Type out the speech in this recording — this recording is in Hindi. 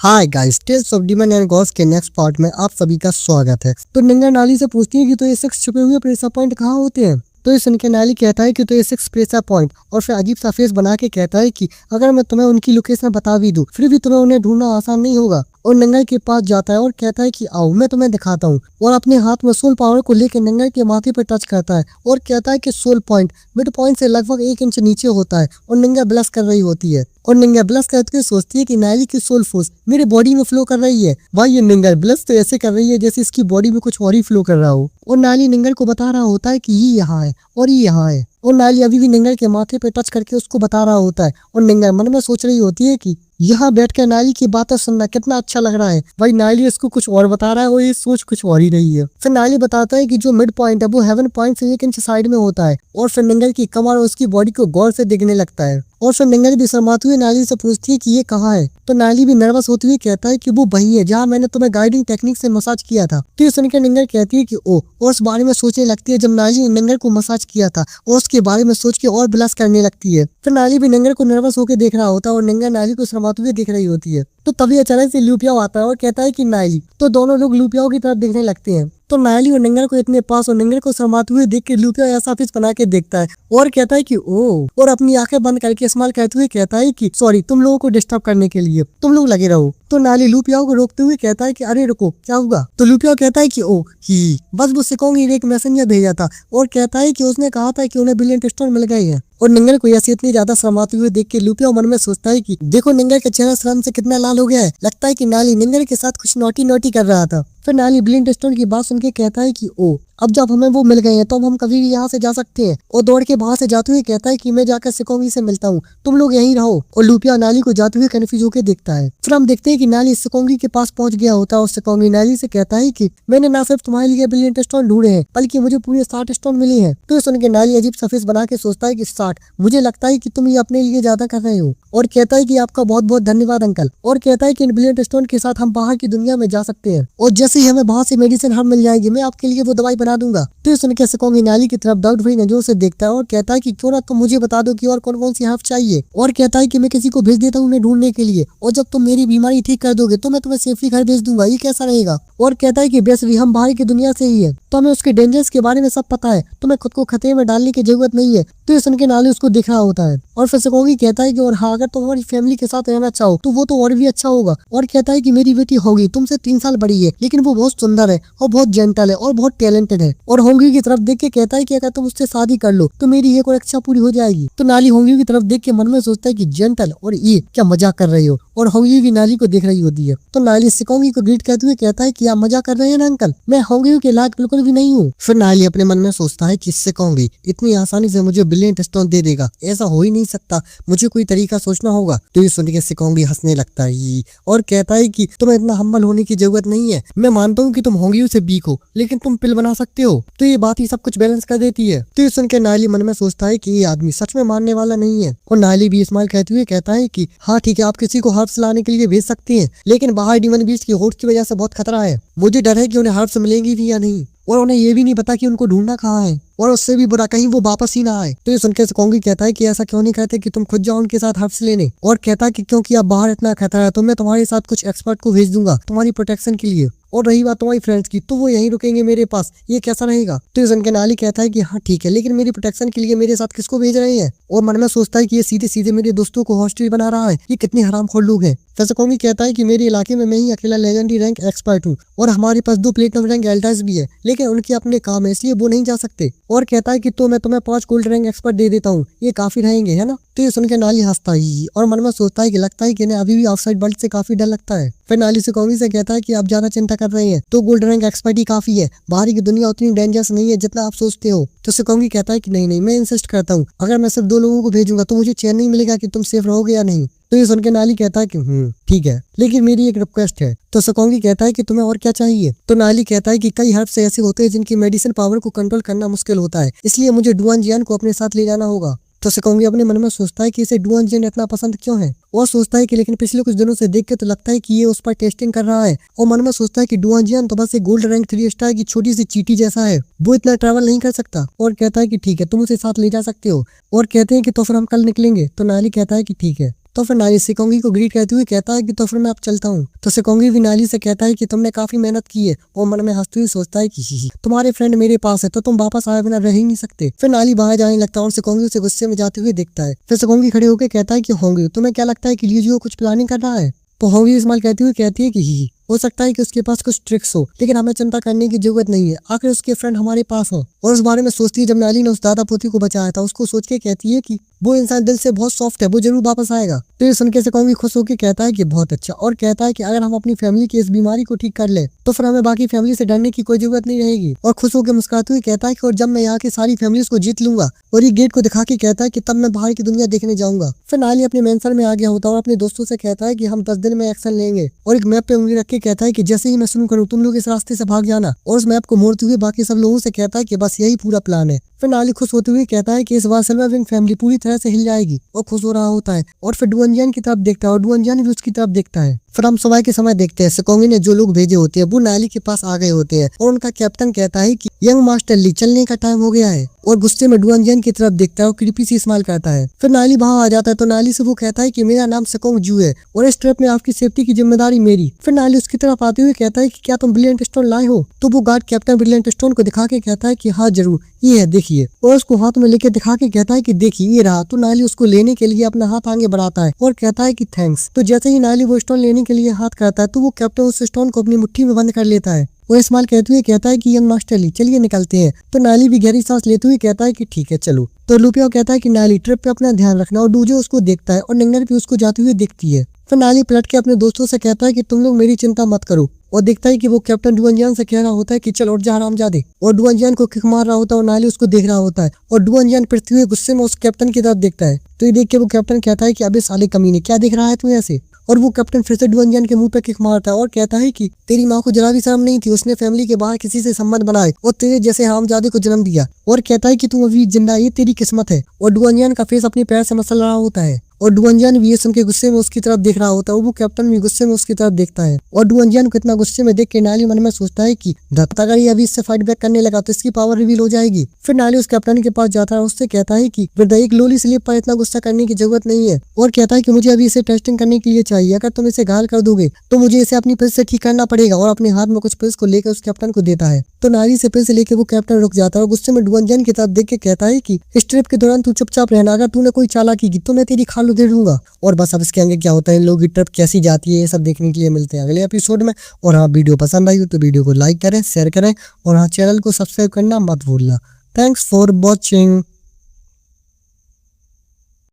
Hi guys, tales of demon and gods के नेक्स्ट पार्ट में आप सभी का स्वागत है। तो निंगा नाली से पूछती है कि तो ये 6 छुपे हुए प्रेशर पॉइंट कहाँ होते हैं। तो ये सुन के नाली कहता है कि तो ये 6 प्रेशर पॉइंट, और फिर अजीब सा फेस बना के कहता है कि अगर मैं तुम्हें उनकी लोकेशन बता भी दूं फिर भी तुम्हें उन्हें ढूंढना आसान नहीं होगा। और नंगा के पास जाता है और कहता है कि आओ मैं तुम्हें दिखाता हूँ, और अपने हाथ में सोल पावर को लेकर नंगा के माथे पर टच करता है और कहता है कि सोल पॉइंट मिड पॉइंट से लगभग 1 इंच नीचे होता है। और नंगा ब्लश कर रही होती है और निंगा ब्लश करते हुए सोचती है कि नाली की सोल फोर्स मेरे बॉडी में फ्लो कर रही है। भाई ये निंगा ब्लश तो ऐसे कर रही है जैसे इसकी बॉडी में कुछ और ही फ्लो कर रहा हो। और नाली निंगल को बता रहा होता है कि ये यहाँ है और ये यहाँ है, और नाली अभी भी निंगल के माथे पे टच करके उसको बता रहा होता है। और निंगल मन में सोच रही होती है कि यहाँ बैठकर नाली की बातें सुनना कितना अच्छा लग रहा है। भाई नाली इसको कुछ और बता रहा है और ये सोच कुछ और ही रही है। फिर नाली बताता है कि जो मिड पॉइंट है वो हेवन पॉइंट से 1 इंच साइड में होता है। और फिर निंगल की कमर और उसकी बॉडी को गौर से देखने लगता है। और फिर निंगल भी शर्माते हुए नाली से पूछती है कि ये कहाँ है। तो नाली भी नर्वस होते हुए कहता है कि वो वही है जहाँ मैंने तुम्हें गाइडिंग टेक्निक से मसाज किया था। तो ये सुनकर निंगल कहती है कि ओ, और उस बारे में सोचने लगती है जब नाली ने निंगल को मसाज किया था, और उसके बारे में सोच के और ब्लश करने लगती है। फिर नाली भी निंगल को नर्वस होकर देख रहा होता है और निंगल नाली को शर्माते हुए देख रही होती है। तो तभी अचानक से लुपियाओ आता है और कहता है कि नाली। तो दोनों लोग लुपियाओ की तरफ देखने लगते हैं। तो नाली और निंगल को इतने पास और निंगल को शर्माते हुए देख के लुपिया ऐसा फेस बना के देखता है और कहता है कि ओ, और अपनी आंखें बंद करके स्माइल करते हुए कहता है कि सॉरी तुम लोगों को डिस्टर्ब करने के लिए, तुम लोग लगे रहो। तो नाली लुपियाओ को रोकते हुए कहता है कि अरे रुको, क्या हुआ। तो लुपियाओ कहता है कि ओ ही, बस वो सिकोंगी ने एक मैसेंजर भेजा था और कहता है कि उसने कहा था कि उन्हें ब्रिलियंट स्टोन मिल गए हैं। और निंगल को ऐसी इतनी ज्यादा शर्माते हुए देख के लुपियाओ मन में सोचता है कि देखो निंगल का चेहरा शर्म से कितना लाल हो गया है, लगता है कि नाली निंगल के साथ कुछ नोटी नोटी कर रहा था। फिर नाली ब्रिलियंट स्टोन की बात सुन के कहता है कि ओ, अब जब हमें वो मिल गए हैं तो अब हम कभी भी यहाँ से जा सकते हैं। और दौड़ के बाहर से जाते हुए कहता है कि मैं जाकर सिकोंगी से मिलता हूँ, तुम लोग यहीं रहो। और लुपिया नाली को जाते हुए कंफ्यूज होकर देखता है। फिर हम देखते हैं कि नाली सिकोंगी के पास पहुंच गया होता है और सिकोंगी नाली से कहता है कि मैंने ना सिर्फ तुम्हारे लिए ब्रिलियंट स्टोन ढूंढे हैं बल्कि मुझे पूरे 60 स्टोन मिले हैं। तो सुन के नाली अजीब सा फेस बना के सोचता है कि 60, मुझे लगता है कि तुम ये अपने लिए ज्यादा कर रहे हो। और कहता है कि आपका बहुत बहुत धन्यवाद अंकल। और कहता है कि इन ब्रिलियंट स्टोन के साथ हम बाहर की दुनिया में जा सकते हैं, और जैसे ही हमें बाहर से मेडिसिन हर मिल जाएगी मैं आपके लिए वो दवाई बना दूंगा। तो सुन के सिकोंगी नाली की तरफ डाउट भरी नजरों से देखता है और कहता है कि क्यों ना तुम मुझे बता दो कि और कौन कौन सी हर्ब चाहिए। और कहता है कि मैं किसी को भेज देता हूँ उन्हें ढूंढने के लिए, और जब तुम मेरी बीमारी ठीक कर दोगे तो मैं तुम्हें सेफली घर भेज दूंगा, ये कैसा रहेगा। और कहता है कि बेस भी हम बाहर की दुनिया से ही है तो हमें उसके डेंजर्स के बारे में सब पता है, तुम्हें खुद को खतरे में डालने की जरूरत नहीं है। तो ये सुन के नाली उसको दिख रहा होता है। और फिर सिकोंगी कहता है कि और हाँ, अगर तुम हमारी फैमिली के साथ रहना चाहो तो वो तो और भी अच्छा होगा। और कहता है कि मेरी बेटी होगी तुमसे 3 साल बड़ी है, लेकिन वो बहुत सुंदर है और बहुत जेंटल है और बहुत टैलेंटेड है। और होंगी की तरफ देख के कहता है कि अगर तुम उससे शादी कर लो तो मेरी एक और इच्छा पूरी हो जाएगी। तो नाली होंगी की तरफ देख के मन में सोचता है कि जेंटल, और ये क्या मजाक कर रही हो। और होंगी भी नाली को देख रही होती है। तो नाली सिकोंगी को ग्रीट करते हुए कहता है कि आप मजाक कर रहे हैं ना अंकल, मैं होंगी के लायक बिल्कुल भी नहीं हूँ। फिर नाली अपने मन में सोचता है कि सिकोंगी इतनी आसानी से मुझे ब्रिलियंट स्टोन दे देगा, ऐसा हो ही नहीं सकता, मुझे कोई तरीका सोचना होगा। तो ये सुन के सिकोंगी हंसने लगता है और कहता है कि तुम्हें इतना हम्बल होने की जरूरत नहीं है, मैं मानता हूँ कि तुम होंगी से वीक हो लेकिन तुम पिल बना सकते हो, तो ये बात ही सब कुछ बैलेंस कर देती है। तो ये सुन के नाली मन में सोचता है कि ये आदमी सच में मानने वाला नहीं है। और नाली भी स्माइल कहते हुए कहता है कि हाँ ठीक है, आप किसी को हर्ब्स लाने के लिए भेज सकती हैं, लेकिन बाहर डीमन बीस्ट की होड़ की वजह से बहुत खतरा है, मुझे डर है कि उन्हें हर्ब्स मिलेंगी भी या नहीं, और उन्हें ये भी नहीं पता कि उनको ढूंढना कहाँ है, और उससे भी बुरा कहीं वो वापस ही ना आए। तो ये सुनकर सिकोंगी कहता है कि ऐसा क्यों नहीं कहते कि तुम खुद जाओ उनके साथ हर्ब्स लेने। और कहता है कि क्योंकि अब बाहर इतना खतरा है तो मैं तुम्हारे साथ कुछ एक्सपर्ट को भेज दूंगा तुम्हारी प्रोटेक्शन के लिए, और रही बात तुम्हारी फ्रेंड्स की तो वो यहीं रुकेंगे मेरे पास, ये कैसा रहेगा। तो ये सुनकर नाली कहता है कि हाँ ठीक है, लेकिन मेरी प्रोटेक्शन के लिए मेरे साथ किसको भेज रहे हैं। और मन में सोचता है कि ये सीधे सीधे मेरे दोस्तों को हॉस्टेज बना रहा है, ये कितने हरामखोर लोग हैं। फिर सिकोंगी कहता है कि मेरे इलाके में मैं ही अकेला लेजेंडरी रैंक एक्सपर्ट हूँ, और हमारे पास 2 प्लेटिनम रैंक एल्डर्स भी है, लेकिन उनके अपने काम है इसलिए वो नहीं जा सकते। और कहता है कि तो मैं तुम्हें 5 गोल्ड रैंक एक्सपर्ट दे देता हूँ, ये काफी रहेंगे है ना। तो ये सुन के नाली हंसता ही और मन में सोचता है कि लगता है कि इन्हें अभी भी आउटसाइड वर्ल्ड से काफी डर लगता है। फिर नाली सिकोंगी से कहता है कि आप ज्यादा चिंता कर रहे हैं, तो गोल्ड रैंक एक्सपर्ट ही काफी है, बाहर की दुनिया उतनी डेंजरस नहीं है जितना आप सोचते हो। तो सिकोंगी कहता है कि नहीं, मैं इंसिस्ट करता हूँ, अगर मैं सिर्फ 2 लोगों को भेजूंगा तो मुझे चैन नहीं मिलेगा कि तुम सेफ रहोगे या नहीं। तो ये सुन के नाली कहता है कि ठीक है, लेकिन मेरी एक रिक्वेस्ट है। तो सिकोंगी कहता है कि तुम्हें और क्या चाहिए। तो नाली कहता है कि कई हर्ब्स ऐसे होते हैं जिनकी मेडिसिन पावर को कंट्रोल करना मुश्किल होता है, इसलिए मुझे डुआन जियान को अपने साथ ले जाना होगा। तो सिकोंगी अपने मन में सोचता है कि इसे डुआन जियान इतना पसंद क्यों है, और सोचता है कि लेकिन पिछले कुछ दिनों से देख के तो लगता है कि ये उस पर टेस्टिंग कर रहा है। और मन में सोचता है कि डुआन जियान तो बस एक गोल्ड रैंक 3 स्टार की छोटी सी चींटी जैसा है, वो इतना ट्रैवल नहीं कर सकता। और कहता है कि ठीक है, तुम उसे साथ ले जा सकते हो। और कहते हैं कि तो फिर हम कल निकलेंगे। तो नाली कहता है कि ठीक है। तो फिर नाली सेकोंगी को ग्रीट करते हुए कहता है कि तो फिर मैं अब चलता हूँ। तो सेकोंगी भी नाली से कहता है कि तुमने काफी मेहनत की है, और मन में हंसते हुए सोचता है कि ही तुम्हारे फ्रेंड मेरे पास है तो तुम वापस आए बिना रह ही नहीं सकते। फिर नाली बाहर जाने लगता है और सेकोंगी उसे गुस्से में जाते हुए देखता है। फिर सेकोंगी खड़े होकर कहता है कि होंगी तुम्हें क्या लगता है कि लिजियो कुछ प्लानिंग कर रहा है। तो होंगी इस्तेमाल कहती हुई कहती है कि ही हो सकता है कि उसके पास कुछ ट्रिक्स हो, लेकिन हमें चिंता करने की जरूरत नहीं है, आखिर उसके फ्रेंड हमारे पास हो। और उस बारे में सोचती है जब नाली ने उस दादा पोती को बचाया था, उसको सोच के कहती है कि वो इंसान दिल से बहुत सॉफ्ट है, वो जरूर वापस आएगा। तो ये सुन के सेकोंगी खुश होकर कहता है कि बहुत अच्छा, और कहता है कि अगर हम अपनी फैमिली की इस बीमारी को ठीक कर ले तो फिर हमें बाकी फैमिली से डरने की कोई जरूरत नहीं रहेगी। और खुश होकर मुस्कुराते हुए कहता है कि और जब मैं यहाँ की सारी फैमिलीज को जीत लूंगा, और ये गेट को दिखा के कहता है कि तब मैं बाहर की दुनिया देखने जाऊंगा। फिर नाली अपने मेंशन में आ गया होता है और अपने दोस्तों से कहता है कि हम 10 दिन में एक्शन लेंगे, और एक मैप पे उंगली रख के कहता है कि जैसे ही मैं शुरू करूँ तुम लोग इस रास्ते से भाग जाना। और उस मैप को मोड़ते हुए बाकी सब लोगों से कहता है कि बस यही पूरा प्लान है। फिर नाली खुश होते हुए कहता है कि इस बार सिल्वर विंग फैमिली पूरी तरह से हिल जाएगी, और खुश हो रहा होता है। और फिर डुअनजियान की तरफ देखता है और डुअनजियान भी उसकी तरफ देखता है। फिर हम सुबह के समय देखते हैं सेकोंगी ने जो लोग भेजे होते हैं वो नाली के पास आ गए होते हैं, और उनका कैप्टन कहता है कि यंग मास्टर ली चलने का टाइम हो गया है। और गुस्से में डुअनजियान की तरफ देखता है और क्रीपी सी स्माइल करता है। फिर नाली वहां आ जाता है तो नाली से वो कहता है कि मेरा नाम सेकोंग जू है और इस ट्रिप में आपकी सेफ्टी की जिम्मेदारी मेरी। फिर नाली उसकी तरफ आते हुए कहता है कि क्या तुम ब्रिलियंट स्टोन लाए हो। तो वो गार्ड कैप्टन ब्रिलियंट स्टोन को दिखा के कहता है कि हाँ जरूर, ये है देखिए, और उसको हाथ में लेके दिखा के कहता है कि देखिए ये रहा। तो नाली उसको लेने के लिए अपना हाथ आगे बढ़ाता है और कहता है कि थैंक्स। तो जैसे ही नाली वो स्टोन लेने के लिए हाथ करता है तो वो कैप्टन उस स्टोन को अपनी मुट्ठी में बंद कर लेता है। वो इस्तेमाल कहते हुए कहता है कि यंग मास्टर ली चलिए निकलते हैं। तो नाली भी गहरी सांस लेते हुए कहता है कि ठीक है चलो। तो लुपियो कहता है कि नाली ट्रिप पे अपना ध्यान रखना, और डूजो उसको देखता है और निंगर भी उसको जाते हुए देखती है। फिर नाली पलट के अपने दोस्तों से कहता है कि तुम लोग मेरी चिंता मत करो, और देखता है कि वो कैप्टन डुअनजियान से कह रहा होता है कि चल उठ जा हरामजादे, और डुअनजियान को किक मार रहा होता है और नाली उसको देख रहा होता है। और डुअनजियान पिटते हुए गुस्से में उस कैप्टन की तरफ देखता है। तो ये देख के वो कैप्टन कहता है कि अबे साले कमीने क्या देख रहा है तू ऐसे। और वो कैप्टन फिर से डुअनजियान के मुंह पे किक मारता है और कहता है कि तेरी माँ को जरा भी शर्म नहीं थी, उसने फैमिली के बाहर किसी से संबंध बनाए और तेरे जैसे हरामजादे को जन्म दिया। और कहता है कि तू अभी जिंदा, ये तेरी किस्मत है। और डुअनजियान का फेस अपने पैर से मसल रहा होता है, और डुअनजियान भी ये सुन के गुस्से में उसकी तरफ देख रहा होता है, और वो कैप्टन भी गुस्से में उसकी तरफ देखता है। और डुअनजियान को इतना गुस्से में देख के नाली मन में सोचता है कि अगर ये अभी इससे फाइट बैक करने लगा तो इसकी पावर रिवील हो जाएगी। फिर नाली उस कैप्टन के पास जाता है, उससे कहता है कि एक लोली स्लिप पर इतना गुस्सा करने की जरूरत नहीं है, और कहता है कि मुझे अभी इसे टेस्टिंग करने के लिए चाहिए। अगर तुम इसे घायल कर दोगे तो मुझे इसे अपनी पिल्स से ठीक करना पड़ेगा, और अपने हाथ में कुछ पिल्स को लेकर उस कैप्टन को देता है। तो नाली से पिल्स लेके वो कैप्टन रुक जाता है और गुस्से में डुअनजियान की तरफ देख के कहता है कि इस ट्रिप के दौरान तू चुपचाप रहना, अगर तूने कोई चालाकी की तो मैं तेरी खाल उधेड़ दूंगा। और बस अब इसके आगे क्या होता है, इन लोगों की ट्रिप कैसी जाती है, ये सब देखने के लिए मिलते हैं अगले एपिसोड में। और हाँ, वीडियो पसंद आई हो तो वीडियो को लाइक करें, शेयर करें, और हाँ चैनल को सब्सक्राइब करना मत भूलना। Thanks for watching.